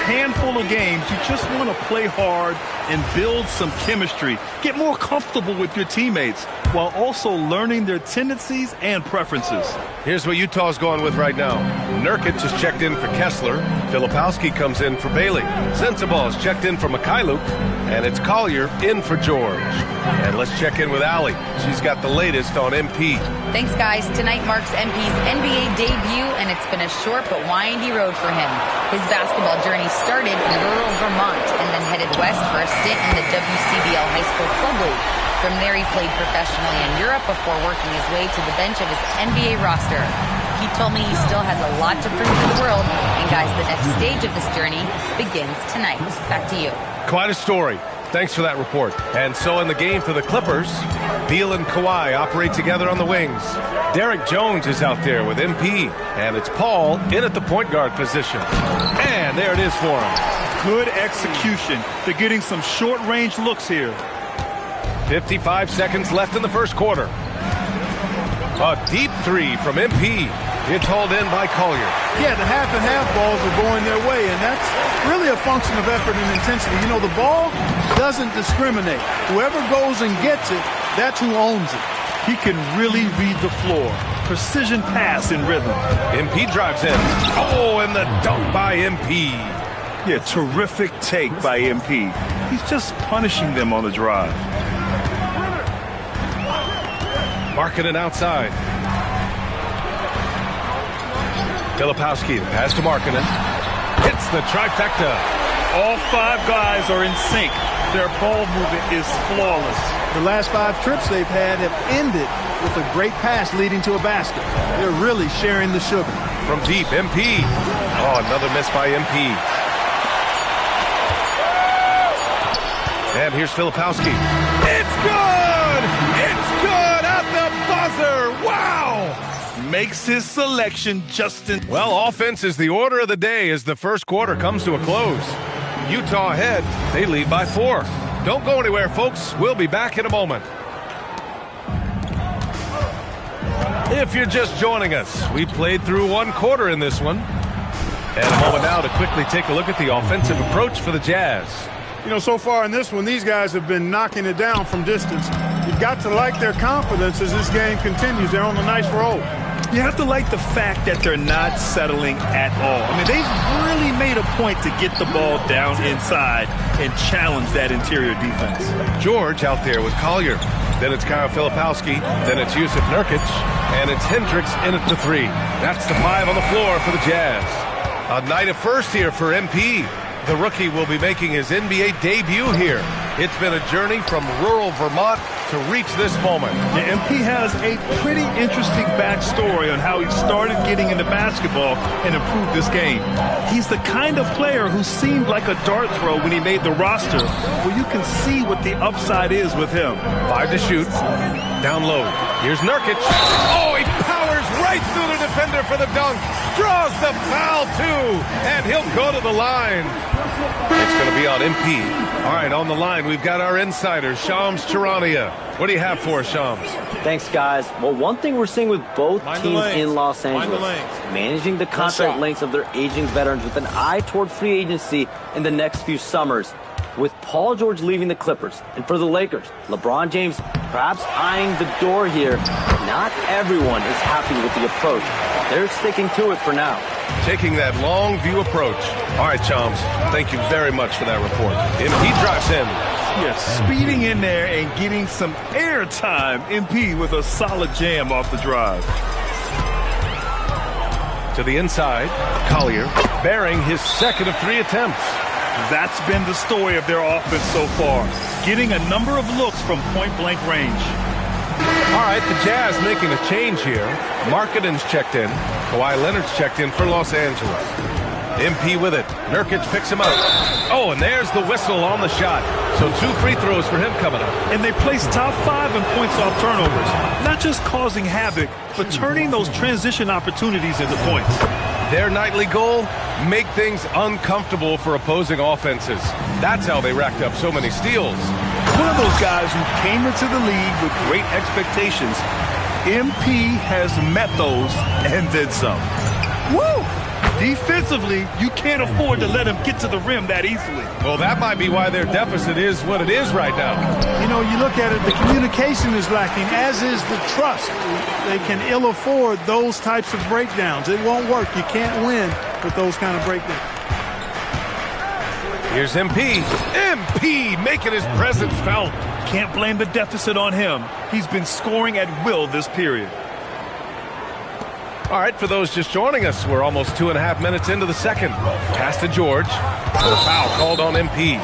handful of games, you just want to play hard and build some chemistry. Get more comfortable with your teammates while also learning their tendencies and preferences. Here's what Utah's going with right now. Nurkic is checked in for Kessler. Filipowski comes in for Bailey. Sensabaugh is checked in for Mikhailuk. And it's Collier in for George. And let's check in with Allie. She's got the latest on MP. Thanks, guys. Tonight marks MP's NBA debut, and it's been a short but windy road for him. His basketball journey started in rural Vermont and then headed west for a stint in the WCBL High School Club League. From there, he played professionally in Europe before working his way to the bench of his NBA roster. He told me he still has a lot to prove to the world. And guys, the next stage of this journey begins tonight. Back to you. Quite a story. Thanks for that report. And so in the game for the Clippers, Beal and Kawhi operate together on the wings. Derek Jones is out there with MP. And it's Paul in at the point guard position. And there it is for him. Good execution. They're getting some short-range looks here. 55 seconds left in the first quarter. A deep three from MP. It's hauled in by Collier. Yeah, the half-and-half balls are going their way, and that's really a function of effort and intensity. You know, the ball doesn't discriminate. Whoever goes and gets it, that's who owns it. He can really read the floor. Precision pass in rhythm. MP drives in. Oh, and the dunk by MP. Yeah, terrific take by MP. He's just punishing them on the drive. Markkanen outside. Filipowski, the pass to Markkanen. Hits the trifecta. All five guys are in sync. Their ball movement is flawless. The last 5 trips they've had have ended with a great pass leading to a basket. They're really sharing the sugar. From deep, MP. Oh, another miss by MP. And here's Filipowski. It's good! It's good at the buzzer! Wow! Makes his selection just in... Well, offense is the order of the day as the first quarter comes to a close. Utah ahead. They lead by 4. Don't go anywhere, folks. We'll be back in a moment. If you're just joining us, we played through 1 quarter in this one. And a moment now to quickly take a look at the offensive approach for the Jazz. You know, so far in this one, these guys have been knocking it down from distance. You've got to like their confidence as this game continues. They're on a nice roll. You have to like the fact that they're not settling at all. I mean, they've really made a point to get the ball down inside and challenge that interior defense. George out there with Collier. Then it's Kyle Filipowski. Then it's Yusuf Nurkic. And it's Hendricks in at the 3. That's the 5 on the floor for the Jazz. A night of first here for MP. The rookie will be making his NBA debut here. It's been a journey from rural Vermont to reach this moment. Yeah, MP has a pretty interesting backstory on how he started getting into basketball and improved this game. He's the kind of player who seemed like a dart throw when he made the roster, where you can see what the upside is with him. 5 to shoot. Down low. Here's Nurkic. Oh, he powers right through the defender for the dunk. Draws the foul, too. And he'll go to the line. It's going to be on MP. All right, on the line, we've got our insider, Shams Charania. What do you have for us, Shams? Thanks, guys. Well, one thing we're seeing with both teams in Los Angeles, managing the contract lengths of their aging veterans with an eye toward free agency in the next few summers. With Paul George leaving the Clippers, and for the Lakers, LeBron James perhaps eyeing the door here, not everyone is happy with the approach. They're sticking to it for now. Taking that long view approach. All right, Chums, thank you very much for that report. MP drives in. Yes, speeding in there and getting some air time. MP with a solid jam off the drive. To the inside, Collier bearing his second of 3 attempts. That's been the story of their offense so far, getting a number of looks from point-blank range. All right, the Jazz making a change here. Markkanen's checked in. Kawhi Leonard's checked in for Los Angeles. MP with it. Nurkic picks him up. Oh, and there's the whistle on the shot. So 2 free throws for him coming up. And they place top 5 in points off turnovers. Not just causing havoc, but turning those transition opportunities into points. Their nightly goal? Make things uncomfortable for opposing offenses. That's how they racked up so many steals. One of those guys who came into the league with great expectations. MP has met those and did some. Woo! Defensively, you can't afford to let him get to the rim that easily. Well, that might be why their deficit is what it is right now. You know, you look at it, the communication is lacking, as is the trust. They can ill afford those types of breakdowns. It won't work. You can't win with those kind of breakdowns. Here's MP. MP making his presence felt. Can't blame the deficit on him. He's been scoring at will this period. All right, for those just joining us, we're almost 2.5 minutes into the second. Pass to George. A foul called on MP.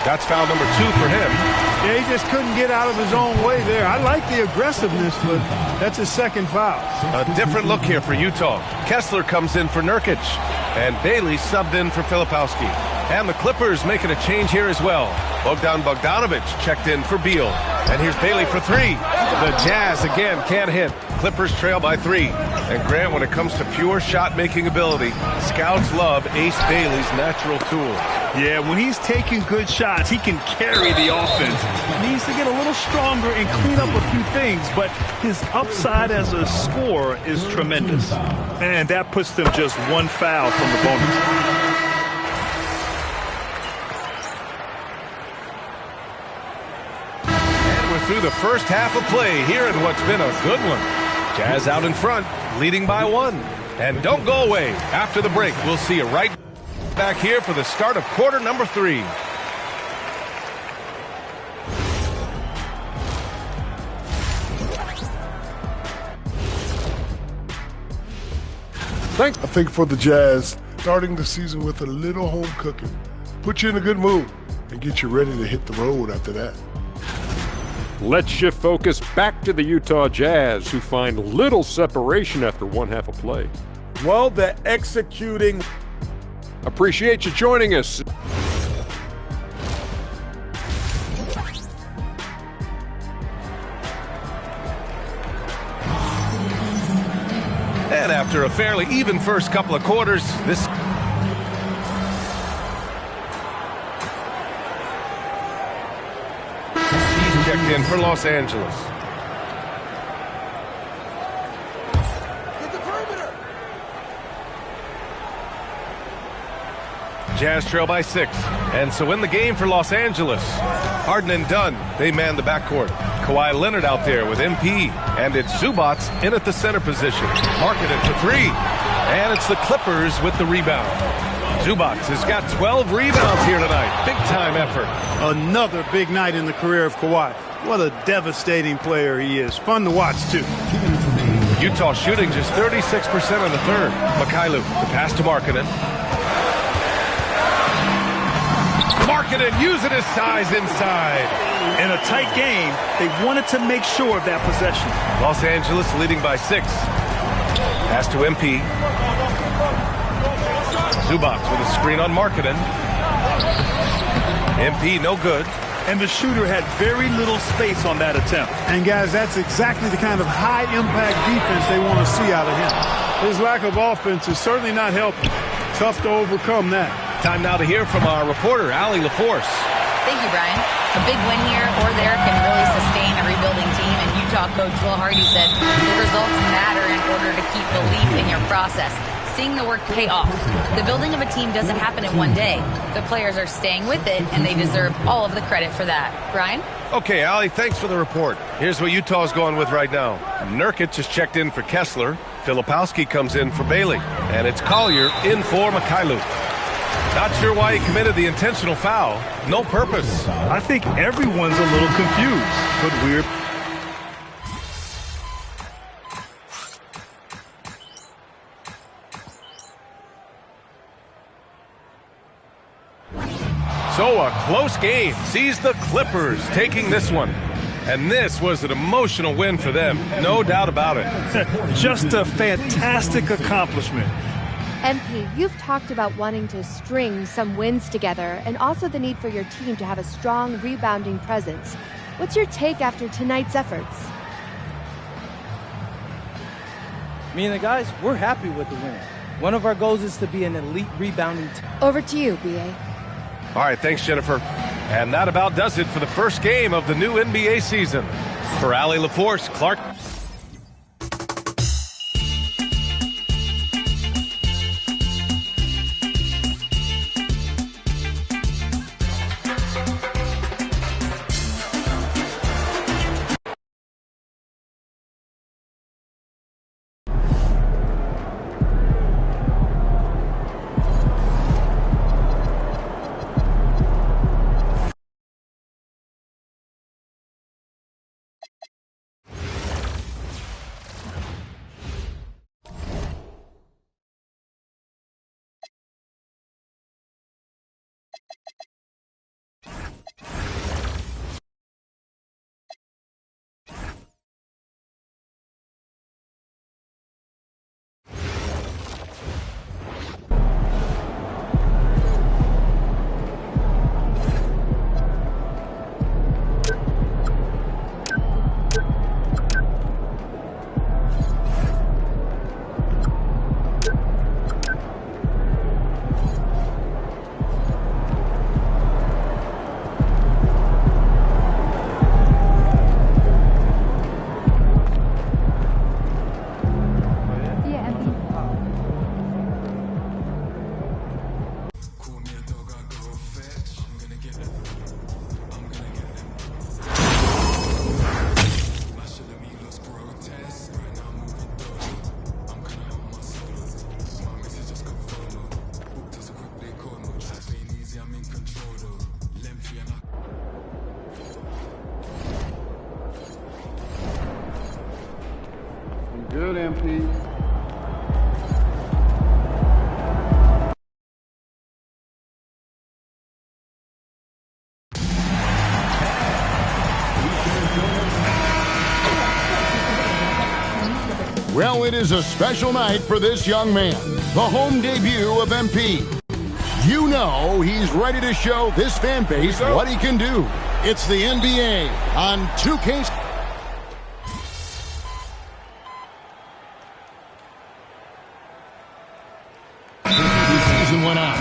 That's foul number 2 for him. Yeah, he just couldn't get out of his own way there. I like the aggressiveness, but that's his second foul. A different look here for Utah. Kessler comes in for Nurkic, and Bailey subbed in for Filipowski. And the Clippers making a change here as well. Bogdan Bogdanovic checked in for Beal. And here's Bailey for 3. The Jazz again can't hit. Clippers trail by 3. And Grant, when it comes to pure shot-making ability, scouts love Ace Bailey's natural tools. Yeah, when he's taking good shots, he can carry the offense. He needs to get a little stronger and clean up a few things, but his upside as a scorer is tremendous. And that puts them just 1 foul from the bonus. Through the first half of play here in what's been a good one. Jazz out in front, leading by 1. And don't go away. After the break, we'll see you right back here for the start of quarter number 3. I think for the Jazz, starting the season with a little home cooking, put you in a good mood and get you ready to hit the road after that. Let's shift focus back to the Utah Jazz, who find little separation after 1 half of play. Well, they're executing. Appreciate you joining us. And after a fairly even first couple of quarters, this checked in for Los Angeles. Jazz trail by 6. And so in the game for Los Angeles, Harden and Dunn, they man the backcourt. Kawhi Leonard out there with MP. And it's Zubac in at the center position. Marketed for 3. And it's the Clippers with the rebound. Zubac has got 12 rebounds here tonight. Big-time effort. Another big night in the career of Kawhi. What a devastating player he is. Fun to watch, too. Utah shooting just 36% in the third. Mikhailuk, the pass to Markkanen. Markkanen using his size inside. In a tight game, they wanted to make sure of that possession. Los Angeles leading by 6. Pass to MP. Zubac with a screen on Markkanen. MP no good. And the shooter had very little space on that attempt. And guys, that's exactly the kind of high-impact defense they want to see out of him. His lack of offense is certainly not helping. Tough to overcome that. Time now to hear from our reporter, Allie LaForce. Thank you, Brian. A big win here or there can really sustain a rebuilding team, and Utah coach Will Hardy said the results matter in order to keep belief in your process. Seeing the work pay off. The building of a team doesn't happen in one day. The players are staying with it, and they deserve all of the credit for that. Brian? Okay, Allie, thanks for the report. Here's what Utah's going with right now. Nurkic has checked in for Kessler. Filipowski comes in for Bailey. And it's Collier in for Mikhailuk. Not sure why he committed the intentional foul. No purpose. I think everyone's a little confused, but weird. So a close game sees the Clippers taking this one. And this was an emotional win for them, no doubt about it. Just a fantastic accomplishment. MP, you've talked about wanting to string some wins together and also the need for your team to have a strong rebounding presence. What's your take after tonight's efforts? Me and the guys, we're happy with the win. One of our goals is to be an elite rebounding team. Over to you, B.A. All right, thanks, Jennifer. And that about does it for the first game of the new NBA season. For Allie LaForce, Clark. MP. Well, it is a special night for this young man, the home debut of MP. You know he's ready to show this fan base what he can do. It's the NBA on 2K. Season went on.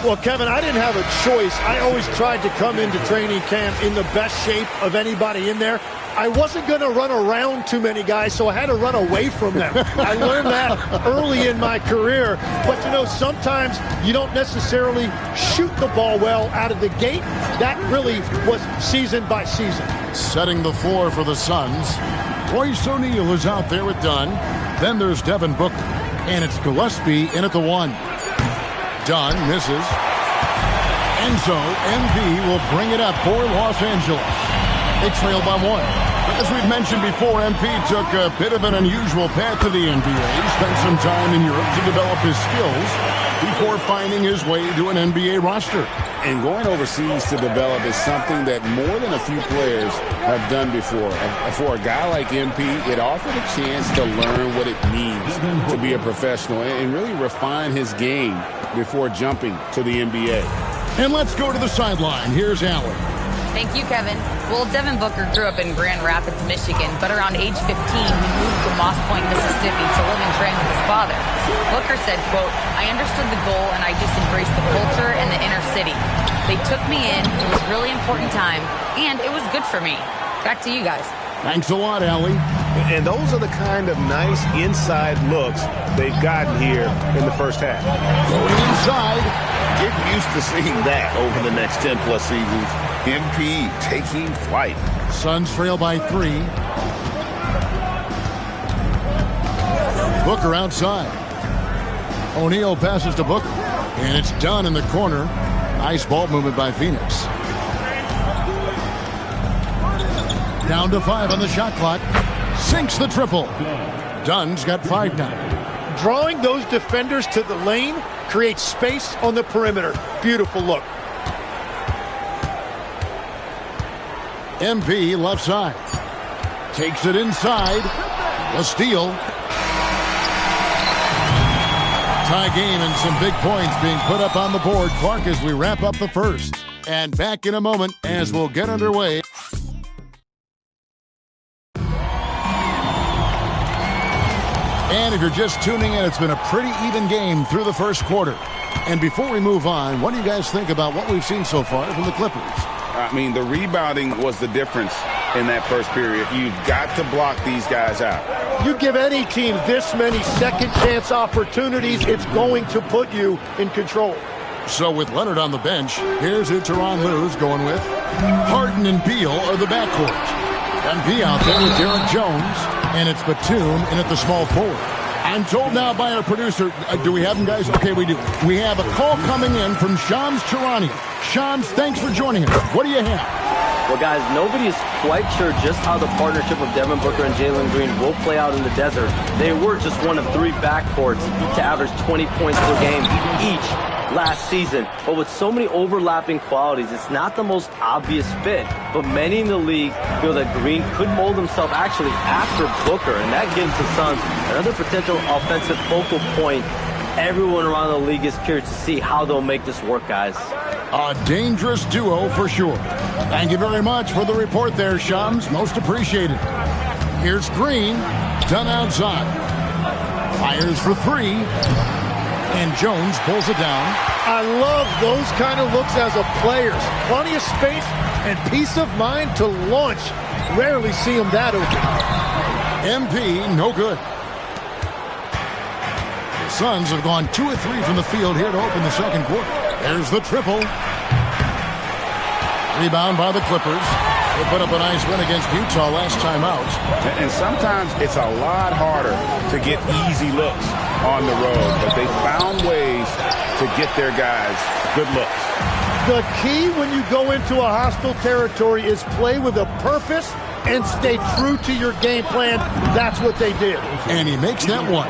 Well, Kevin, I didn't have a choice. I always tried to come into training camp in the best shape of anybody in there. I wasn't going to run around too many guys, so I had to run away from them. I learned that early in my career. But, you know, sometimes you don't necessarily shoot the ball well out of the gate. That really was season by season. Setting the floor for the Suns. Royce O'Neal is out there with Dunn. Then there's Devin Booker. And it's K.o.b.e in at the 1. Dunn misses. And so MV will bring it up for Los Angeles. They trail by 1. As we've mentioned before, MP took a bit of an unusual path to the NBA. Spent some time in Europe to develop his skills before finding his way to an NBA roster. And going overseas to develop is something that more than a few players have done before. For a guy like MP, it offered a chance to learn what it means to be a professional and really refine his game before jumping to the NBA. And let's go to the sideline. Here's Allen. Thank you, Kevin. Well, Devin Booker grew up in Grand Rapids, Michigan, but around age 15, he moved to Moss Point, Mississippi to live and train with his father. Booker said, quote, "I understood the goal and I just embraced the culture and the inner city. They took me in. It was a really important time, and it was good for me." Back to you guys. Thanks a lot, Allie. And those are the kind of nice inside looks they've gotten here in the first half. Going inside. Get used to seeing that over the next 10-plus seasons. MP taking flight. Suns trail by 3. Booker outside. O'Neal passes to Booker. And it's done in the corner. Nice ball movement by Phoenix. Down to 5 on the shot clock. Sinks the triple. Dunn's got 5 now. Drawing those defenders to the lane creates space on the perimeter. Beautiful look. MP left side. Takes it inside. A steal. Tie game and some big points being put up on the board. Clark, as we wrap up the first. And back in a moment as we'll get underway. And if you're just tuning in, it's been a pretty even game through the first quarter. And before we move on, what do you guys think about what we've seen so far from the Clippers? I mean, the rebounding was the difference in that first period. You've got to block these guys out. You give any team this many second chance opportunities, it's going to put you in control. So with Leonard on the bench, here's who Tyronn Lue's going with. Harden and Beal are the backcourt. MP out there with Derek Jones, and it's Batum in at the small forward. I'm told now by our producer, do we have them, guys? Okay, we do. We have a call coming in from Shams Charania. Shams, thanks for joining us. What do you have? Well, guys, nobody is quite sure just how the partnership of Devin Booker and Jalen Green will play out in the desert. They were just one of 3 backcourts to average 20 points per game each last season. But with so many overlapping qualities, it's not the most obvious fit. But many in the league feel that Green could mold himself actually after Booker, and that gives the Suns another potential offensive focal point. Everyone around the league is curious to see how they'll make this work, guys. A dangerous duo for sure. Thank you very much for the report there, Shams. Most appreciated. Here's Green, done outside. Fires for 3. And Jones pulls it down. I love those kind of looks as a player. Plenty of space and peace of mind to launch. Rarely see him that open. MP, no good. The Suns have gone 2 of 3 from the field here to open the second quarter. There's the triple. Rebound by the Clippers. They put up a nice win against Utah last time out. And sometimes it's a lot harder to get easy looks on the road, but they found ways to get their guys good looks. The key when you go into a hostile territory is play with a purpose and stay true to your game plan. That's what they did. And he makes that one.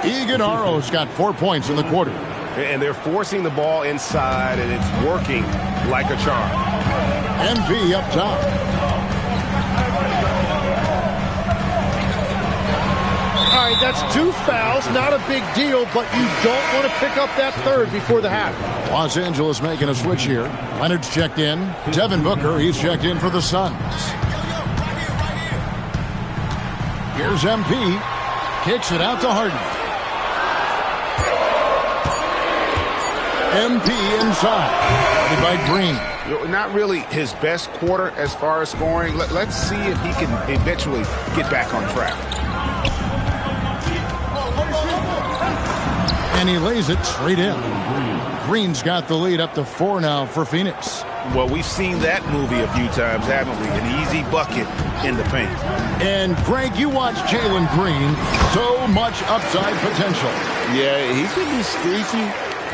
Iguodaro's got 4 points in the quarter. And they're forcing the ball inside, and it's working like a charm. MP up top. All right, that's 2 fouls. Not a big deal, but you don't want to pick up that third before the half. Los Angeles making a switch here. Leonard's checked in. Devin Booker, he's checked in for the Suns. Here's MP. Kicks it out to Harden. MP inside. Headed by Green. Not really his best quarter as far as scoring. Let's see if he can eventually get back on track. And he lays it straight in. Green's got the lead up to 4 now for Phoenix. Well, we've seen that movie a few times, haven't we? An easy bucket in the paint. And, Greg, you watch Jalen Green. So much upside potential. Yeah, he can be streaky,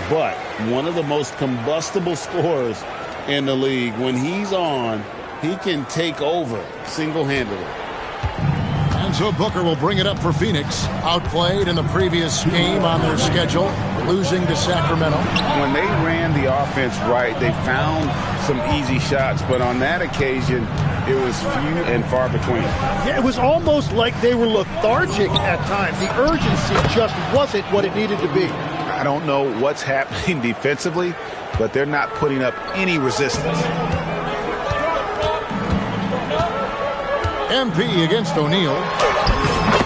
but one of the most combustible scorers in the league. When he's on, he can take over single-handedly. And so Booker will bring it up for Phoenix. Outplayed in the previous game on their schedule, losing to Sacramento. When they ran the offense right, they found some easy shots, but on that occasion, it was few and far between. Yeah, it was almost like they were lethargic at times. The urgency just wasn't what it needed to be. I don't know what's happening defensively, but they're not putting up any resistance. MP against O'Neal.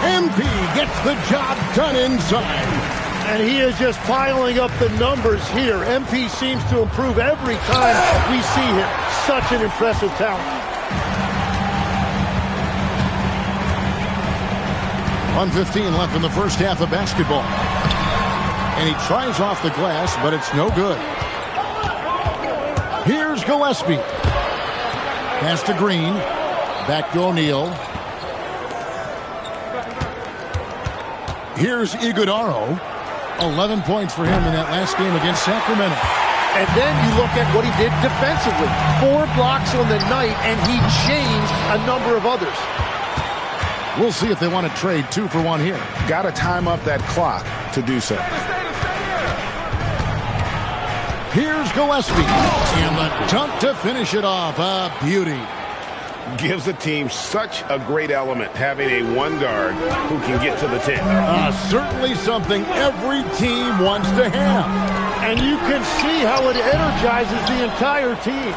MP gets the job done inside. And he is just piling up the numbers here. MP seems to improve every time we see him. Such an impressive talent. 1:15 left in the first half of basketball. And he tries off the glass, but it's no good. Here's Gillespie. Pass to Green. Back to O'Neal. Here's Iguodaro. 11 points for him in that last game against Sacramento. And then you look at what he did defensively. 4 blocks on the night, and he changed a number of others. We'll see if they want to trade 2 for 1 here. Got to time up that clock to do so. Here's Gillespie. And the dunk to finish it off. A beauty. Gives the team such a great element having a one guard who can get to the 10. Certainly something every team wants to have. And you can see how it energizes the entire team.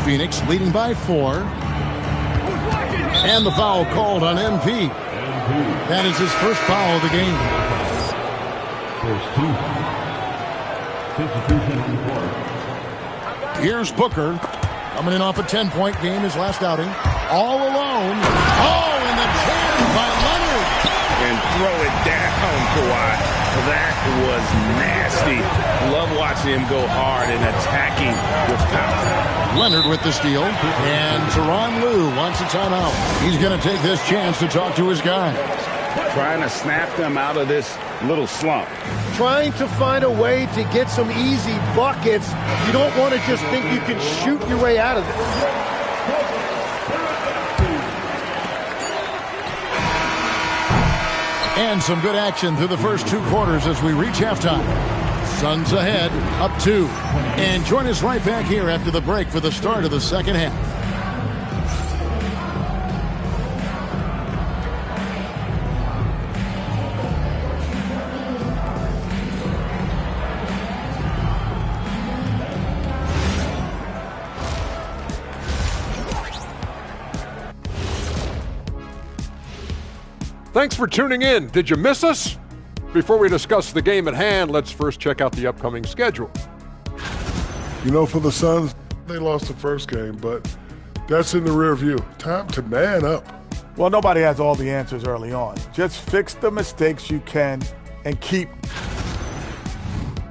Phoenix leading by 4. And the foul called on MP. That is his first foul of the game. Here's Booker. Coming in off a 10-point game, his last outing. All alone. Oh, and the jam by Leonard. And throw it down, Kawhi. That was nasty. Love watching him go hard and attacking with power. Leonard with the steal. And Tyronn Lue wants a timeout. He's going to take this chance to talk to his guys. Trying to snap them out of this little slump. Trying to find a way to get some easy buckets. You don't want to just think you can shoot your way out of this. And some good action through the first 2 quarters as we reach halftime. Suns ahead, up 2. And join us right back here after the break for the start of the second half. Thanks for tuning in. Did you miss us? Before we discuss the game at hand, let's first check out the upcoming schedule. You know, for the Suns, they lost the first game, but that's in the rear view. Time to man up. Well, nobody has all the answers early on. Just fix the mistakes you can and keep.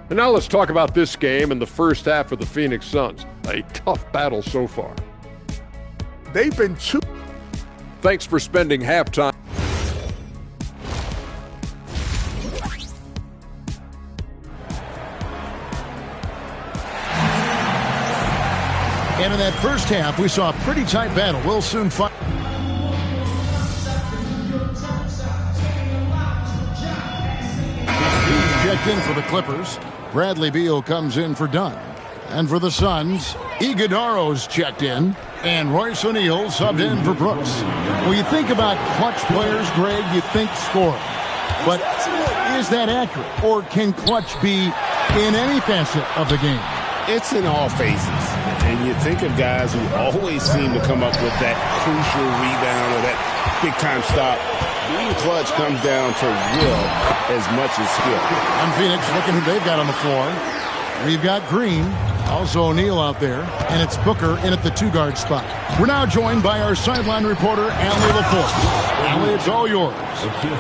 And now let's talk about this game and the first half of the Phoenix Suns. A tough battle so far. They've been Thanks for spending halftime. And in that first half, we saw a pretty tight battle. We'll soon find. checked in for the Clippers. Bradley Beal comes in for Dunn. And for the Suns, Iguodaro's checked in. And Royce O'Neal subbed in for Brooks. When you think about clutch players, Greg, you think scoring. But is that accurate? Or can clutch be in any facet of the game? It's in all phases. And you think of guys who always seem to come up with that crucial rebound or that big-time stop. Being clutch comes down to will as much as skill. On Phoenix, looking who they've got on the floor. We've got Green, also O'Neal out there, and it's Booker in at the two-guard spot. We're now joined by our sideline reporter, Allie LaForce. Allie, it's all yours.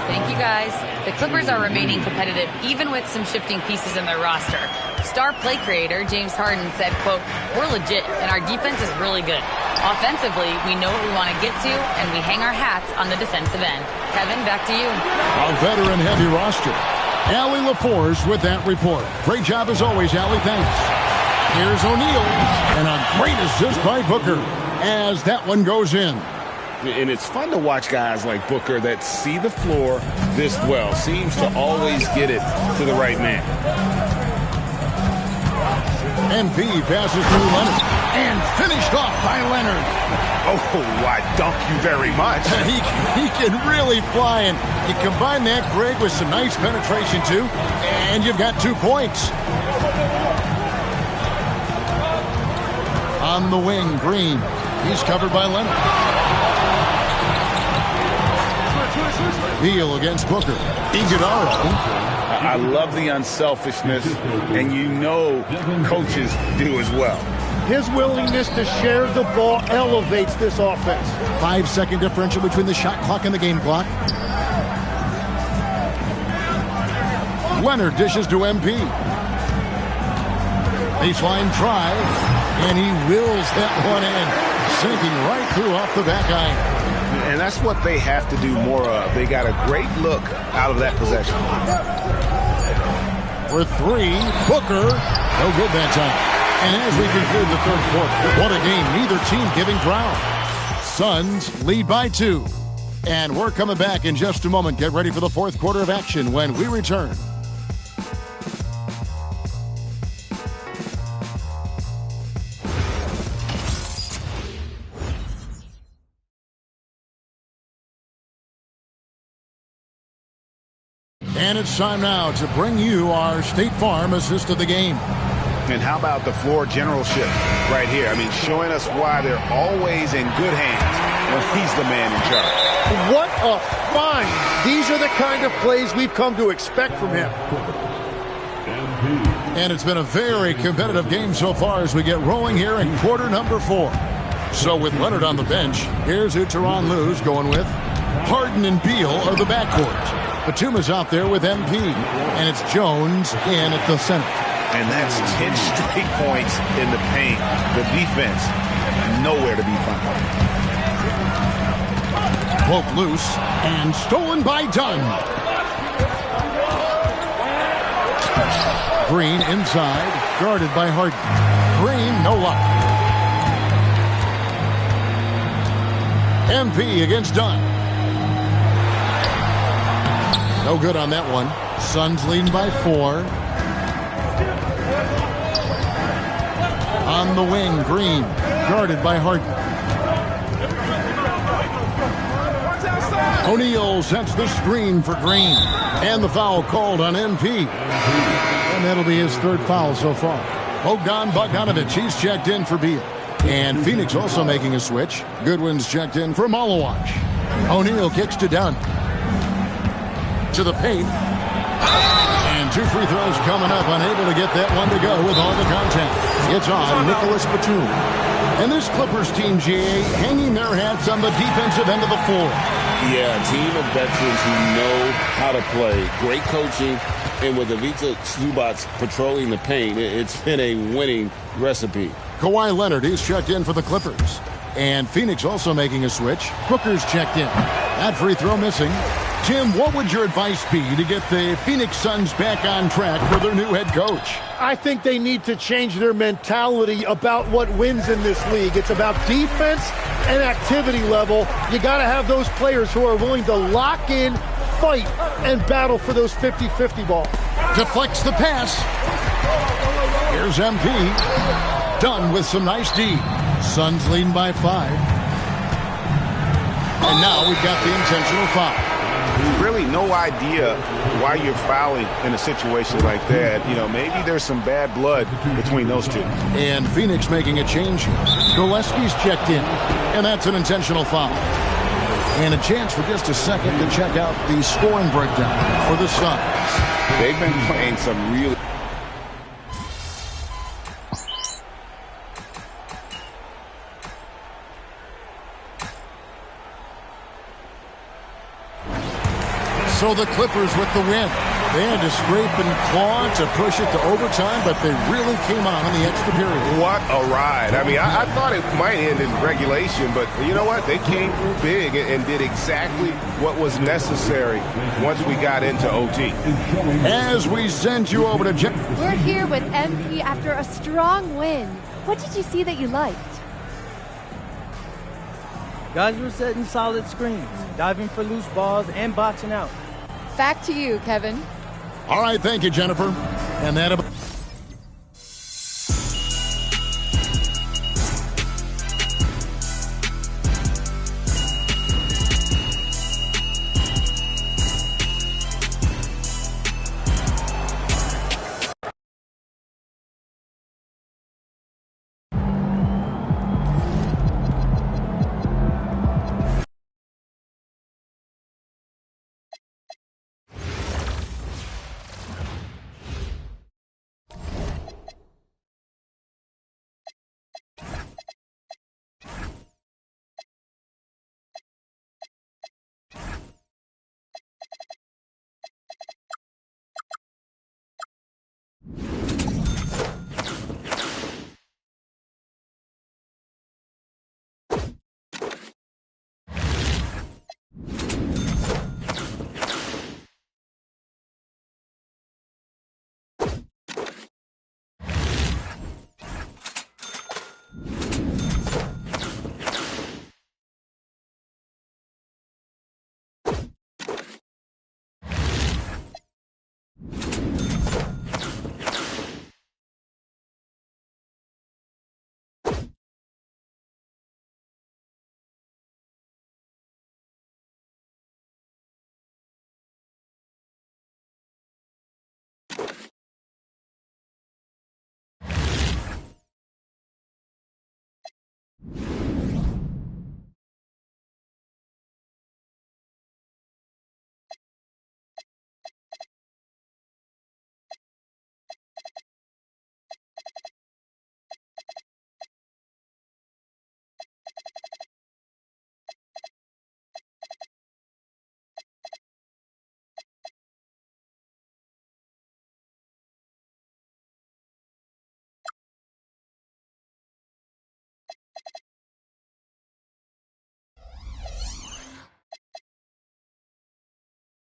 Thank you, guys. The Clippers are remaining competitive, even with some shifting pieces in their roster. Star play creator James Harden said, quote, "We're legit, and our defense is really good. Offensively, we know what we want to get to, and we hang our hats on the defensive end." Kevin, back to you. A veteran-heavy roster. Allie LaForce with that report. Great job as always, Allie. Thanks. Here's O'Neal, and a great assist by Booker as that one goes in. And it's fun to watch guys like Booker that see the floor this well. Seems to always get it to the right man. MP passes through Leonard and finished off by Leonard. Oh, I dunk you very much. he can really fly, and you combine that, Greg, with some nice penetration too, and you've got 2 points. On the wing, Green. He's covered by Leonard. Beal against Booker. Iguodaro. I love the unselfishness, and you know coaches do as well. His willingness to share the ball elevates this offense. 5-second differential between the shot clock and the game clock. Leonard dishes to MP. Baseline try, and he wills that one in, sinking right through off the back iron. And that's what they have to do more of. They got a great look out of that possession. For 3, Booker, no good that time. And as we conclude the third quarter, what a game, neither team giving ground. Suns lead by 2. And we're coming back in just a moment. Get ready for the fourth quarter of action when we return. And it's time now to bring you our State Farm assist of the game. And how about the floor generalship right here? I mean, showing us why they're always in good hands when he's the man in charge. What a find. These are the kind of plays we've come to expect from him. And it's been a very competitive game so far as we get rolling here in quarter number 4. So with Leonard on the bench, here's who Tyronn Lue's going with. Harden and Beal are the backcourt. Batuma's out there with MP, and it's Jones in at the center. And that's 10 straight points in the paint. The defense, nowhere to be found. Cloak loose, and stolen by Dunn. Green inside, guarded by Harden. Green, no luck. MP against Dunn. No good on that one. Suns leading by 4. On the wing, Green, guarded by Harden. O'Neal sets the screen for Green. And the foul called on MP. And that'll be his 3rd foul so far. Bogdanovich, he's checked in for Beal. And Phoenix also making a switch. Goodwin's checked in for Malawach. O'Neal kicks to Dunn. To the paint. And 2 free throws coming up, unable to get that one to go with all the contact. It's on Nicholas Batum. And this Clippers team, GA, hanging their hats on the defensive end of the floor. Yeah, a team of veterans who know how to play. Great coaching, and with Ivica Zubac patrolling the paint, it's been a winning recipe. Kawhi Leonard, he's checked in for the Clippers. And Phoenix also making a switch. Booker's checked in. That free throw missing. Tim, what would your advice be to get the Phoenix Suns back on track for their new head coach? I think they need to change their mentality about what wins in this league. It's about defense and activity level. You got to have those players who are willing to lock in, fight, and battle for those 50-50 balls. Deflects the pass. Here's MP. Done with some nice D. Suns leading by 5. And now we've got the intentional foul. Really no idea why you're fouling in a situation like that. You know, maybe there's some bad blood between those two. And Phoenix making a change here. Gillespie's checked in, and that's an intentional foul. And a chance for just a second to check out the scoring breakdown for the Suns. They've been playing some really... So the Clippers with the win. They had to scrape and claw to push it to overtime, but they really came on in the extra period. What a ride. I mean, I thought it might end in regulation, but you know what? They came through big and did exactly what was necessary once we got into OT. As we send you over to Jeff. We're here with MP after a strong win. What did you see that you liked? Guys were setting solid screens, diving for loose balls, and boxing out. Back to you, Kevin. All right, thank you, Jennifer. And that...